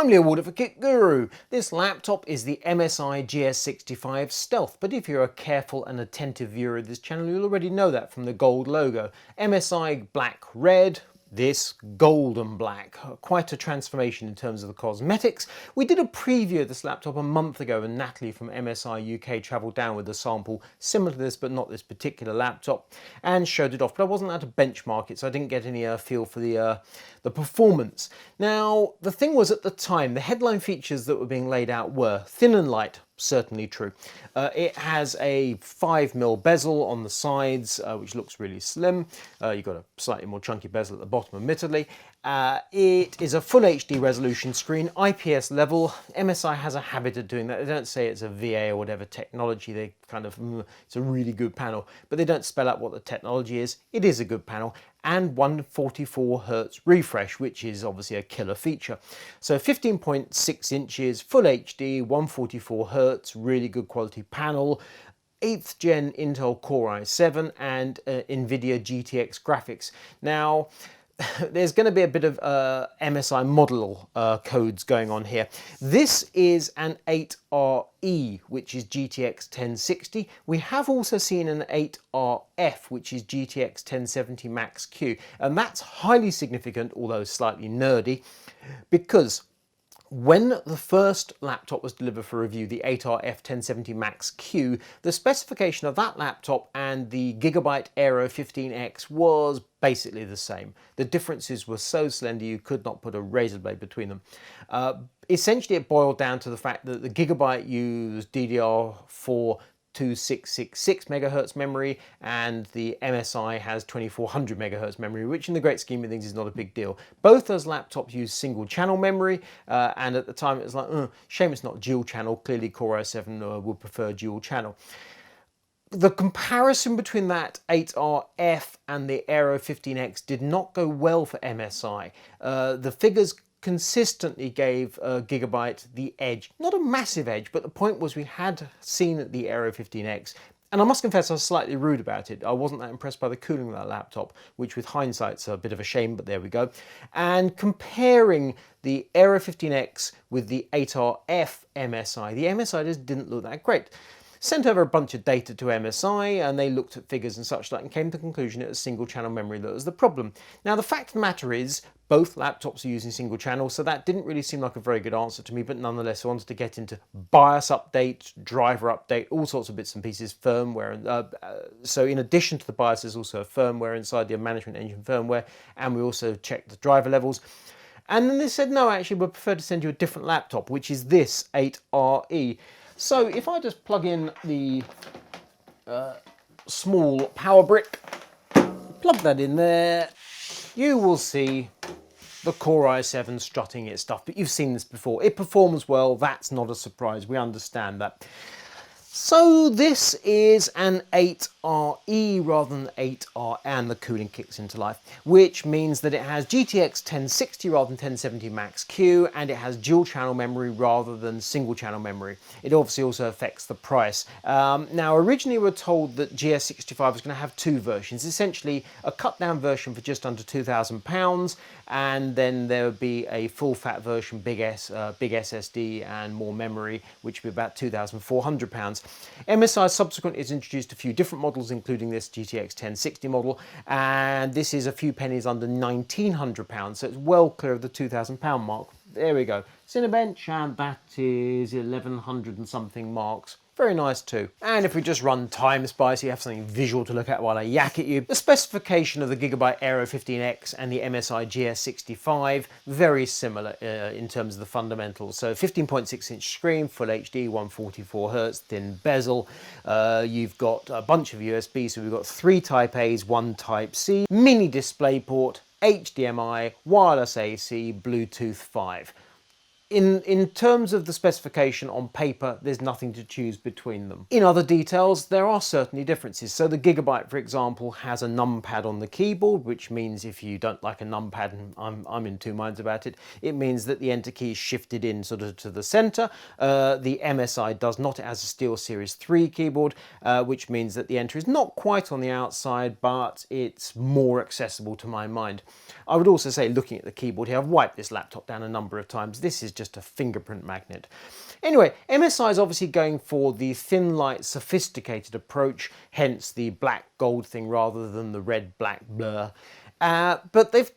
I'm Leo Warder for Kit Guru. This laptop is the MSI GS65 Stealth, but if you're a careful and attentive viewer of this channel, you'll already know that from the gold logo. MSI black red, this golden black. Quite a transformation in terms of the cosmetics. We did a preview of this laptop a month ago and Natalie from MSI UK travelled down with a sample similar to this but not this particular laptop and showed it off, but I wasn't allowed to benchmark it, so I didn't get any feel for the performance. Now the thing was, at the time the headline features that were being laid out were thin and light. Certainly true. It has a 5mm bezel on the sides, which looks really slim. You've got a slightly more chunky bezel at the bottom, admittedly. It is a full HD resolution screen, IPS level. MSI has a habit of doing that. They don't say it's a VA or whatever technology. They kind of, it's a really good panel, but they don't spell out what the technology is. It is a good panel, and 144Hz refresh, which is obviously a killer feature. So 15.6 inches, full HD, 144Hz, really good quality panel. 8th gen Intel Core i7 and NVIDIA GTX graphics. Now, there's going to be a bit of MSI model codes going on here. This is an 8RE, which is GTX 1060. We have also seen an 8RF, which is GTX 1070 Max Q, and that's highly significant, although slightly nerdy, because when the first laptop was delivered for review, the 8RF 1070 Max Q, the specification of that laptop and the Gigabyte Aero 15X was basically the same. The differences were so slender you could not put a razor blade between them. Essentially it boiled down to the fact that the Gigabyte used DDR4 2666 megahertz memory and the MSI has 2400 megahertz memory, which in the great scheme of things is not a big deal. Both those laptops use single channel memory, and at the time it was like, shame it's not dual channel. Clearly Core i7 would prefer dual channel. The comparison between that 8RF and the Aero 15X did not go well for MSI. The figures consistently gave Gigabyte the edge. Not a massive edge, but the point was we had seen the Aero 15X, and I must confess I was slightly rude about it. I wasn't that impressed by the cooling of that laptop, which with hindsight's a bit of a shame, but there we go. And comparing the Aero 15X with the 8RF MSI, the MSI just didn't look that great. Sent over a bunch of data to MSI and they looked at figures and such like and came to the conclusion it was single channel memory that was the problem. Now the fact of the matter is both laptops are using single channel, so that didn't really seem like a very good answer to me, but nonetheless I wanted to get into BIOS update, driver update, all sorts of bits and pieces, firmware. So in addition to the BIOS there's also a firmware inside the management engine firmware, and we also checked the driver levels. And then they said, no, actually we'd prefer to send you a different laptop, which is this 8RE. So if I just plug in the small power brick, plug that in there, you will see the Core i7 strutting its stuff, but you've seen this before. It performs well, that's not a surprise, we understand that. So this is an 8RE rather than 8R, and the cooling kicks into life, which means that it has GTX 1060 rather than 1070 Max Q, and it has dual channel memory rather than single channel memory. It obviously also affects the price. Now originally we were told that GS65 was going to have two versions, essentially a cut down version for just under £2,000, and then there would be a full fat version, big SSD and more memory, which would be about £2,400. MSI subsequently has introduced a few different models, including this GTX 1060 model, and this is a few pennies under £1,900, so it's well clear of the £2,000 mark. There we go. Cinebench, and that is 1100 and something marks. Very nice too. And if we just run TimeSpy so you have something visual to look at while I yak at you, the specification of the Gigabyte Aero 15X and the MSI GS65, very similar in terms of the fundamentals. So 15.6 inch screen, full HD, 144Hz, thin bezel. You've got a bunch of USB, so we've got 3 Type A's, 1 Type C, mini DisplayPort, HDMI, wireless AC, Bluetooth 5. In terms of the specification on paper, there's nothing to choose between them. In other details, there are certainly differences. So the Gigabyte, for example, has a numpad on the keyboard, which means if you don't like a numpad, and I'm in two minds about it, it means that the enter key is shifted in sort of to the center. The MSI does not. It has a SteelSeries 3 keyboard, which means that the enter is not quite on the outside, but it's more accessible to my mind. I would also say, looking at the keyboard here, I've wiped this laptop down a number of times. This is just just a fingerprint magnet. Anyway, MSI is obviously going for the thin light sophisticated approach, hence the black gold thing rather than the red black blur. But they've,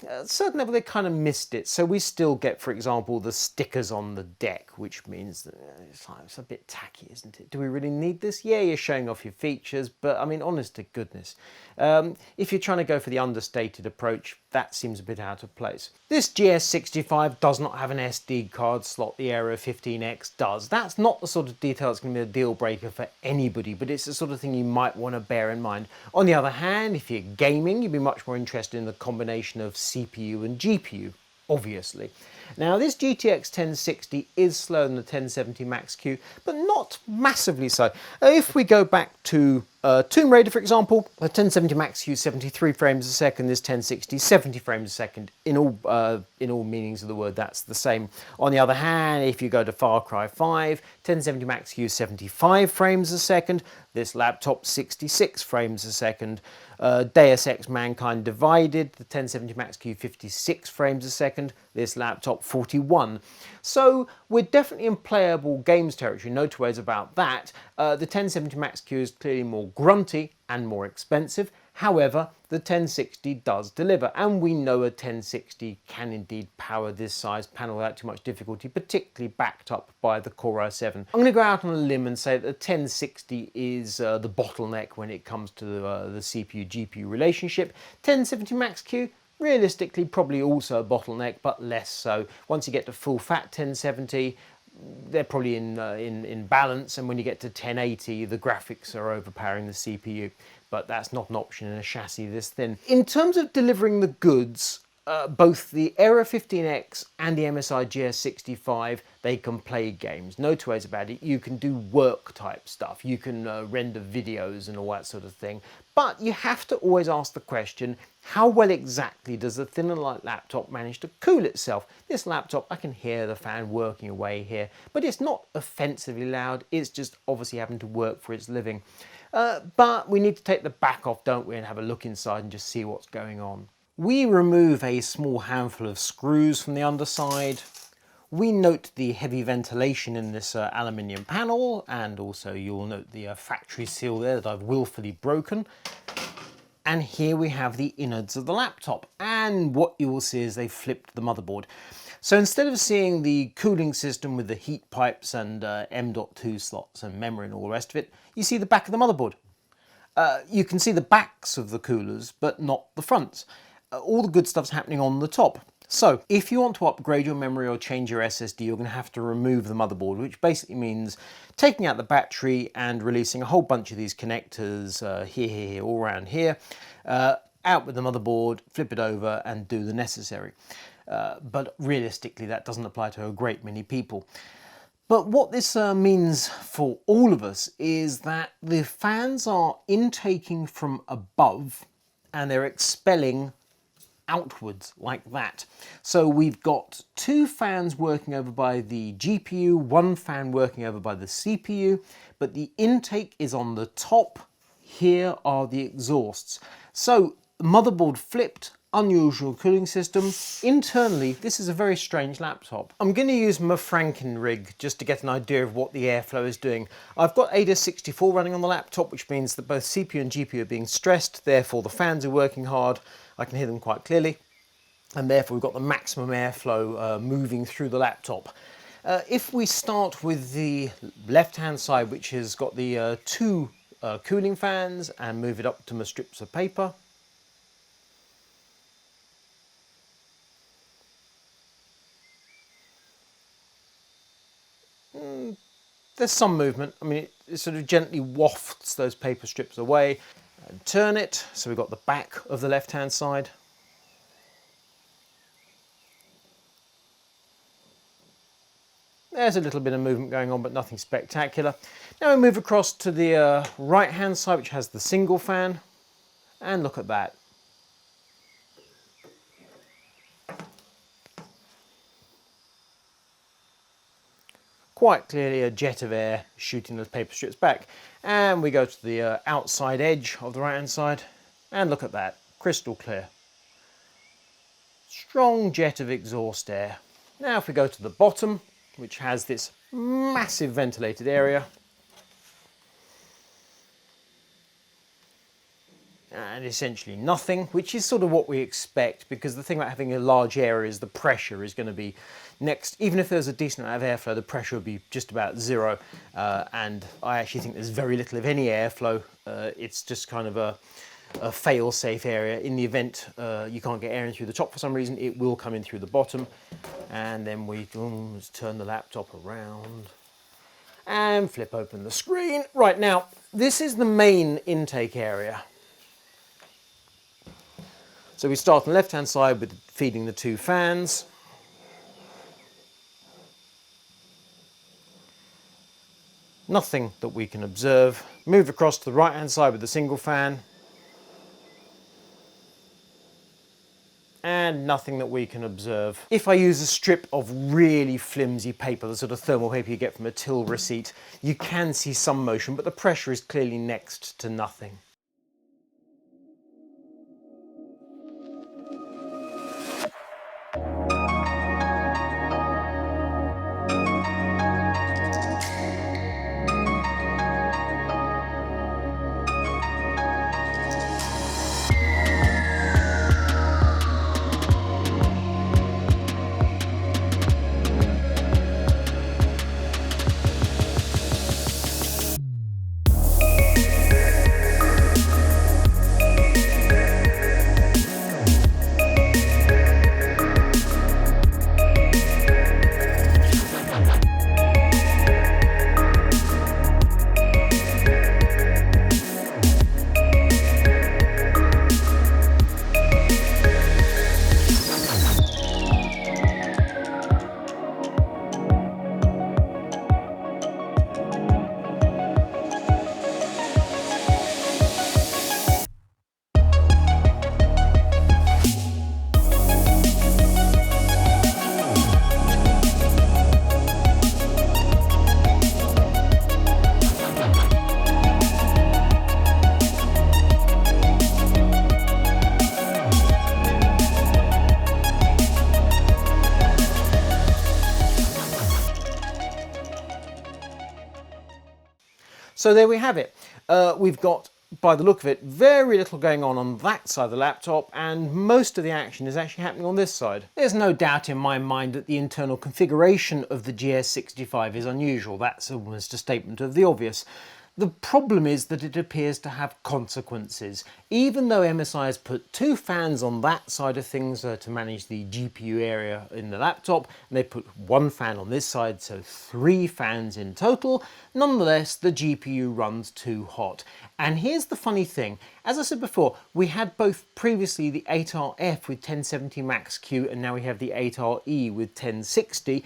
at a certain level, they kind of missed it. So we still get, for example, the stickers on the deck, which means that it's a bit tacky, isn't it? Do we really need this? Yeah, you're showing off your features, but I mean, honest to goodness, if you're trying to go for the understated approach, that seems a bit out of place. This GS65 does not have an SD card slot, the Aero 15X does. That's not the sort of detail that's going to be a deal breaker for anybody, but it's the sort of thing you might want to bear in mind. On the other hand, if you're gaming, you'd be much more interested in the combination of CPU and GPU, obviously. Now this GTX 1060 is slower than the 1070 Max-Q, but not massively so. If we go back to Tomb Raider, for example, the 1070 Max-Q 73 frames a second, this 1060 70 frames a second. In all meanings of the word, that's the same. On the other hand, if you go to Far Cry 5, 1070 Max-Q 75 frames a second, this laptop 66 frames a second. Deus Ex Mankind Divided, the 1070 Max-Q 56 frames a second, this laptop 41. So we're definitely in playable games territory, no two ways about that. The 1070 Max-Q is clearly more grunty and more expensive. However, the 1060 does deliver, and we know a 1060 can indeed power this size panel without too much difficulty, particularly backed up by the Core i7. I'm going to go out on a limb and say that the 1060 is the bottleneck when it comes to the CPU-GPU relationship. 1070 Max-Q, realistically, probably also a bottleneck, but less so. Once you get to full fat 1070, they're probably in balance, and when you get to 1080, the graphics are overpowering the CPU. But that's not an option in a chassis this thin. In terms of delivering the goods, both the Aero 15X and the MSI GS65, they can play games. No two ways about it. You can do work type stuff. You can render videos and all that sort of thing. But you have to always ask the question, how well exactly does the thin and light laptop manage to cool itself? This laptop, I can hear the fan working away here, but it's not offensively loud. It's just obviously having to work for its living. But we need to take the back off, don't we, and have a look inside and just see what's going on. We remove a small handful of screws from the underside. We note the heavy ventilation in this aluminium panel, and also you'll note the factory seal there that I've willfully broken. And here we have the innards of the laptop, and what you will see is they flipped the motherboard. So instead of seeing the cooling system with the heat pipes and M.2 slots and memory and all the rest of it, you see the back of the motherboard. You can see the backs of the coolers, but not the fronts. All the good stuff's happening on the top. So if you want to upgrade your memory or change your SSD, you're going to have to remove the motherboard, which basically means taking out the battery and releasing a whole bunch of these connectors here, all around here, out with the motherboard, flip it over and do the necessary. But realistically, that doesn't apply to a great many people. But what this means for all of us is that the fans are intaking from above and they're expelling outwards like that. So we've got two fans working over by the GPU, one fan working over by the CPU, but the intake is on the top. Here are the exhausts. So the motherboard flipped, unusual cooling system. Internally, this is a very strange laptop. I'm going to use my Franken rig just to get an idea of what the airflow is doing. I've got AIDA64 running on the laptop, which means that both CPU and GPU are being stressed, therefore the fans are working hard. I can hear them quite clearly, and therefore we've got the maximum airflow moving through the laptop. If we start with the left-hand side, which has got the two cooling fans, and move it up to my strips of paper, there's some movement. I mean, it sort of gently wafts those paper strips away. And turn it, so we've got the back of the left-hand side. There's a little bit of movement going on, but nothing spectacular. Now we move across to the right-hand side, which has the single fan, and look at that. Quite clearly a jet of air shooting those paper strips back. And we go to the outside edge of the right hand side, and look at that, crystal clear. Strong jet of exhaust air. Now if we go to the bottom, which has this massive ventilated area, and essentially nothing, which is sort of what we expect, because the thing about having a large area is the pressure is going to be next. Even if there's a decent amount of airflow, the pressure will be just about zero, and I actually think there's very little of any airflow. It's just kind of a fail-safe area. In the event you can't get air in through the top for some reason, it will come in through the bottom. And then we just turn the laptop around and flip open the screen. Right, now this is the main intake area. So we start on the left-hand side with feeding the two fans. Nothing that we can observe. Move across to the right-hand side with the single fan. And nothing that we can observe. If I use a strip of really flimsy paper, the sort of thermal paper you get from a till receipt, you can see some motion, but the pressure is clearly next to nothing. So there we have it. We've got, by the look of it, very little going on that side of the laptop, and most of the action is actually happening on this side. There's no doubt in my mind that the internal configuration of the GS65 is unusual. That's almost a statement of the obvious. The problem is that it appears to have consequences. Even though MSI has put two fans on that side of things to manage the GPU area in the laptop, and they put one fan on this side, so three fans in total, nonetheless the GPU runs too hot. And here's the funny thing, as I said before, we had both previously the 8RF with 1070 Max-Q, and now we have the 8RE with 1060.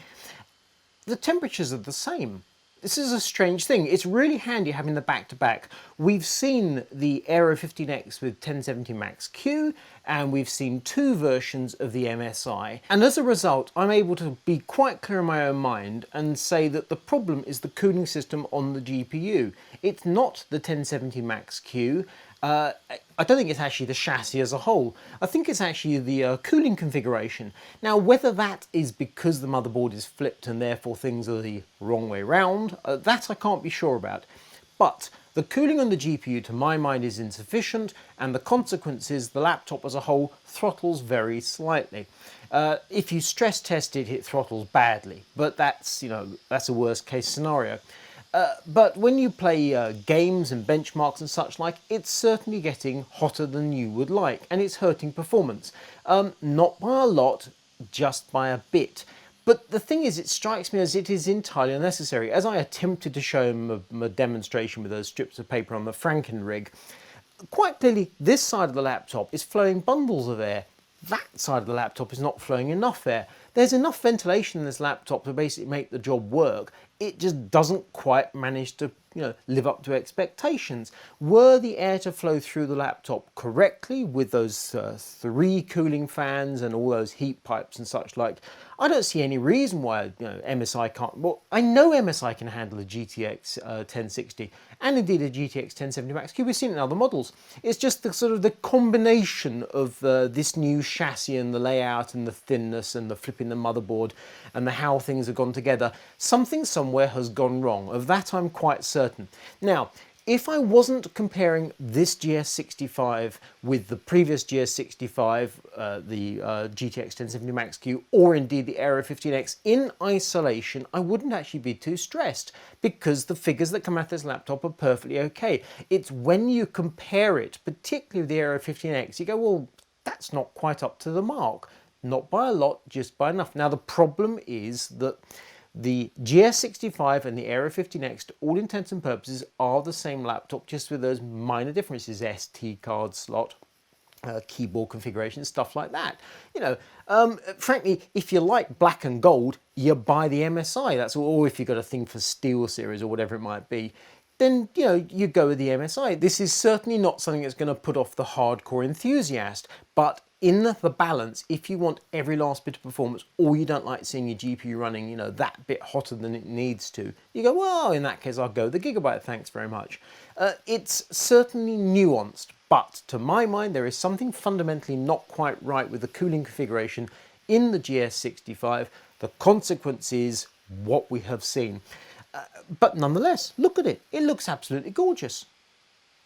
The temperatures are the same. This is a strange thing. It's really handy having the back-to-back. We've seen the Aero 15X with 1070 Max-Q, and we've seen two versions of the MSI. And as a result, I'm able to be quite clear in my own mind and say that the problem is the cooling system on the GPU. It's not the 1070 Max-Q. I don't think it's actually the chassis as a whole. I think it's actually the cooling configuration. Now, whether that is because the motherboard is flipped and therefore things are the wrong way round, that I can't be sure about. But the cooling on the GPU, to my mind, is insufficient, and the consequence is the laptop as a whole throttles very slightly. If you stress test it, it throttles badly, but that's, you know, that's a worst case scenario. But when you play games and benchmarks and such like, it's certainly getting hotter than you would like, and it's hurting performance. Not by a lot, just by a bit. But the thing is, it strikes me as it is entirely unnecessary. As I attempted to show him a demonstration with those strips of paper on the Franken rig, quite clearly this side of the laptop is flowing bundles of air. That side of the laptop is not flowing enough air. There's enough ventilation in this laptop to basically make the job work. it just doesn't quite manage to live up to expectations. Were the air to flow through the laptop correctly with those 3 cooling fans and all those heat pipes and such like, I don't see any reason why MSI can't. Well, I know MSI can handle a GTX 1060 and indeed a GTX 1070 Max-Q. We've seen it in other models. It's just the sort of the combination of this new chassis and the layout and the thinness and the flipping the motherboard and the how things have gone together. Something somewhere has gone wrong. Of that I'm quite certain. Now, if I wasn't comparing this GS65 with the previous GS65, the GTX 1070 Max-Q, or indeed the Aero 15X in isolation, I wouldn't actually be too stressed because the figures that come out of this laptop are perfectly okay. It's when you compare it, particularly with the Aero 15X, you go, well, that's not quite up to the mark. Not by a lot, just by enough. Now, the problem is that the GS65 and the Aero 15X, to all intents and purposes, are the same laptop, just with those minor differences: SD card slot, keyboard configuration, stuff like that. Frankly, if you like black and gold, you buy the MSI. That's all. Or if you've got a thing for Steel Series or whatever it might be, then you go with the MSI. This is certainly not something that's going to put off the hardcore enthusiast, but in the balance, if you want every last bit of performance, or you don't like seeing your GPU running, that bit hotter than it needs to, you go, well, in that case, I'll go the Gigabyte, thanks very much. It's certainly nuanced, but to my mind, there is something fundamentally not quite right with the cooling configuration in the GS65. The consequence is what we have seen. But nonetheless, look at it. It looks absolutely gorgeous.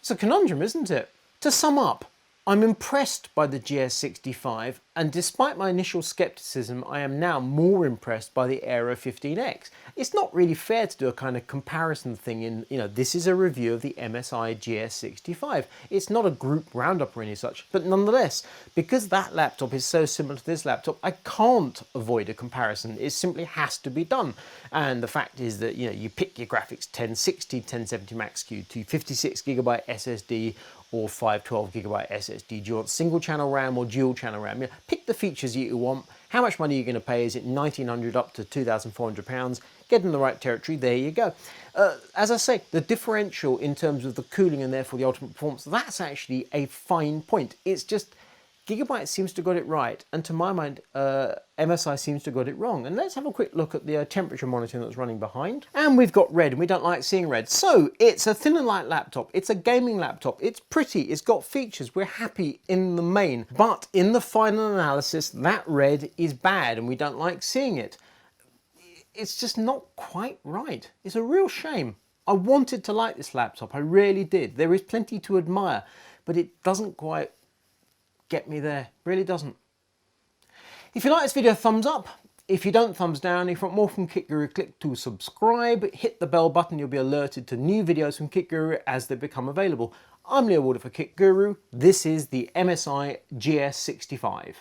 It's a conundrum, isn't it? To sum up, I'm impressed by the GS65, and despite my initial skepticism, I am now more impressed by the Aero 15X. It's not really fair to do a kind of comparison thing in, this is a review of the MSI GS65. It's not a group roundup or any such, but nonetheless, because that laptop is so similar to this laptop, I can't avoid a comparison. It simply has to be done. And the fact is that, you pick your graphics 1060, 1070 Max-Q, 256GB SSD, or 512GB SSD. Do you want single channel RAM or dual channel RAM? Pick the features you want. How much money are you going to pay? Is it £1,900 up to £2,400? Get in the right territory, there you go. As I say, the differential in terms of the cooling and therefore the ultimate performance, that's actually a fine point. It's just Gigabyte seems to have got it right, and to my mind, MSI seems to have got it wrong. And let's have a quick look at the temperature monitoring that's running behind. And we've got red, and we don't like seeing red. So it's a thin and light laptop. It's a gaming laptop. It's pretty. It's got features. We're happy in the main. But in the final analysis, that red is bad, and we don't like seeing it. It's just not quite right. It's a real shame. I wanted to like this laptop. I really did. There is plenty to admire, but it doesn't quite get me there. Really doesn't. If you like this video, thumbs up. If you don't, thumbs down. If you want more from Kit Guru, click to subscribe. Hit the bell button. You'll be alerted to new videos from Kit Guru as they become available. I'm Leo Warder for Kit Guru. This is the MSI GS65.